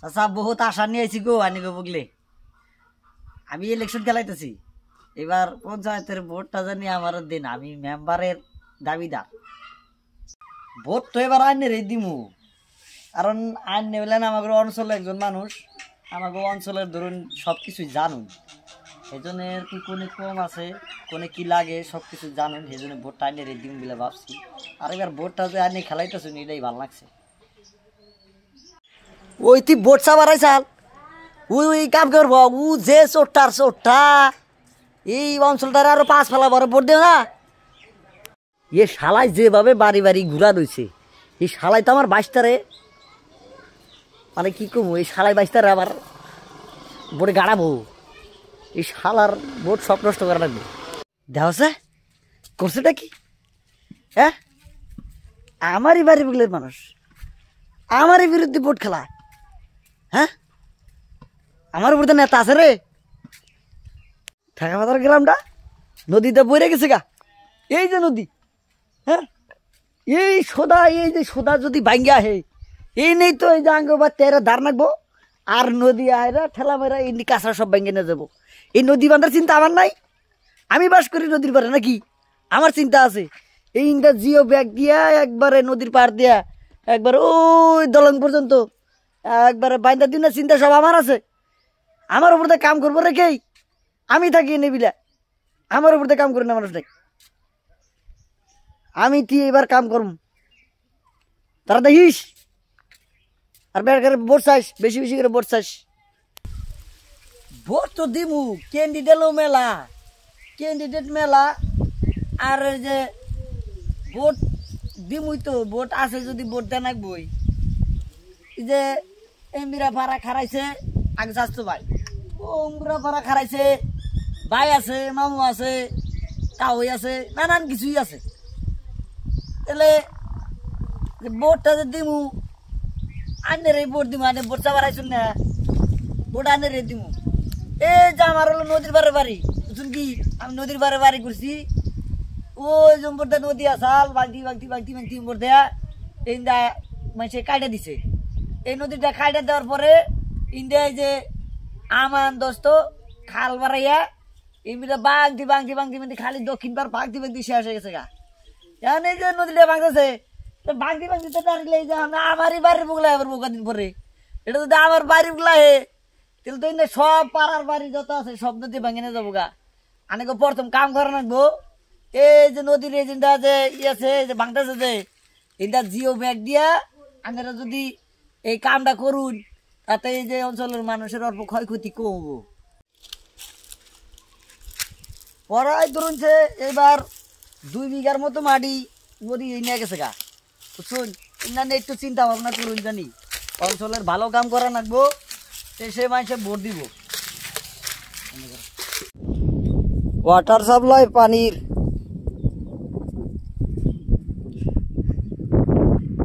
চাচা বহুত আশা নিয়ে আইছি গো আনি গো বুগলে। আমি ইলেকশন খেলাইতেছি, এবার পঞ্চায়েতের ভোটটা জানি আমার দিন, আমি মেম্বারের দাবিদার। ভোট তো এবার আইনের দিমু, কারণ আইন নেবেলেন আমাদের অঞ্চলের একজন মানুষ, আমাকে অঞ্চলের ধরুন সব কিছুই জানুন, এই জন্য কি কোনে কম আছে কোনে কি লাগে সব কিছু জানুন, সেই জন্য ভোটটা আইনের দিম বলে ভাবছি। আর এবার ভোটটা যে আইনে খেলাইতেছুন এটাই ভালো লাগছে। ওই তুই ভোট চাবারাই চাল, ওই কাম করব, ও যে চোট্টা এই অঞ্চলটার আরো 5 ফেলা বড় ভোট দেও না। এ শালাই যেভাবে বাড়ি বাড়ি ঘুরা রয়েছে, এই শালাই তো আমার 22টারে, মানে কি কমু, এই শালাই 22টারে আবার ভোটে গাড়াবো, এই শালার ভোট সব নষ্ট করা লাগবে। দেখছে করছেটা কি? হ্যাঁ, আমারই বাড়ি বুগলের মানুষ আমারই বিরুদ্ধে ভোট খেলা। হ্যাঁ, আমার উপর তো নেতা আছে রে। ঠেকাপাতার গ্রামটা নদীতে বইরে গেছে গা, এই যে নদী। হ্যাঁ, এই যে সোদা যদি ভাঙ্গা হে, এই নেই তো এই যে আঙ্গ বা তেরা ধার নাকবো, আর নদী আয়রা ঠেলা মেরা এই কাঁচরা সব ভাঙ্গে নিয়ে যাবো। এই নদী বাঁধার চিন্তা আমার নাই, আমি বাস করি নদীর পারে নাকি, আমার চিন্তা আছে। এই ইন্দা জিও ব্যাগ দিয়া একবারে নদীর পার দিয়া একবার ওই দলং পর্যন্ত একবারে বাইন্দা দিন চিন্তা সব আমার আছে। আমার উপর কাম করবো রেখেই আমি থাকি নেবিলা, আমার উপর কাম করি না মানুষটাই। আমি তুই এবার কাম করব, তারা দেখিস। আর বের করে ভোট চাইস, বেশি বেশি করে ভোট চাইস। ভোট তো দিমু, ক্যান্ডিডেট মেলা আর যে ভোট দিমুই তো, ভোট আছে যদি ভোট দেন বই। যে এমবিরা ভাড়া খারাইছে আগে স্বাস্থ্য ভাই, ওমরা ভাড়া খারাইছে, ভাই আছে, মামু আছে, কাউই আছে, নানান কিছুই আছে। তাহলে ভোটটা যে দিমু আনের ভোট দিমু, আনে ভোট চাবার আইসুন না, ভোট আনের দিমু। এই যে আমার হলো নদীর পারে বাড়ি, বুঝুন কি আমি নদীর পারে বাড়ি করছি। ওই জম্বর দা নদী আসাল বাগতি জম্বর দেয়া ইন্দা মানে কাইটা দিছে। এই নদীটা কাইটা দেওয়ার পরে ইন্ডিয়ায় যে আমান দোস্ত খাল বাড়াইয়া এমনিটা বাংতি মানে খালি দক্ষিণ পার বাগতি শেষ হয়ে গেছে গা। এখন এই যে নদীটা ভাঙতেছে, বাগতি তো দাঁড়িয়ে এই যে আমারই বাড়ির বুগলা এবার বোকা দিন পরে, এটা যদি আমার বাড়ির বুগলা হে তাহলে তো ইন্দা সব পাড়ার বাড়ি যত আছে সব নদী ভাঙে নিয়ে যাবো গা। আনেকে প্রথম কাম করা নাকবো, এই যে নদীর এই জিনটা যে আছে যে ভাঙতেছে যে এটা জিও ব্যাগ দিয়া আপনারা যদি এই কামটা করুন, তাতে এই যে অঞ্চলের মানুষের অল্প ক্ষয়ক্ষতি কমবো। পড়াই ধরুন যে এবার 2 বিঘার মতো মাটি নদী নিয়ে গেছে গা, বুঝুন। ইন্দানে একটু চিন্তা ভাবনা করুন, জানি অঞ্চলের ভালো কাম করা নাকবো, সে মানুষে ভোট দিব। ওয়াটার সাপ্লাই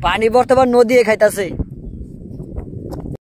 পানি বর্তমান নদী খাইতেছে।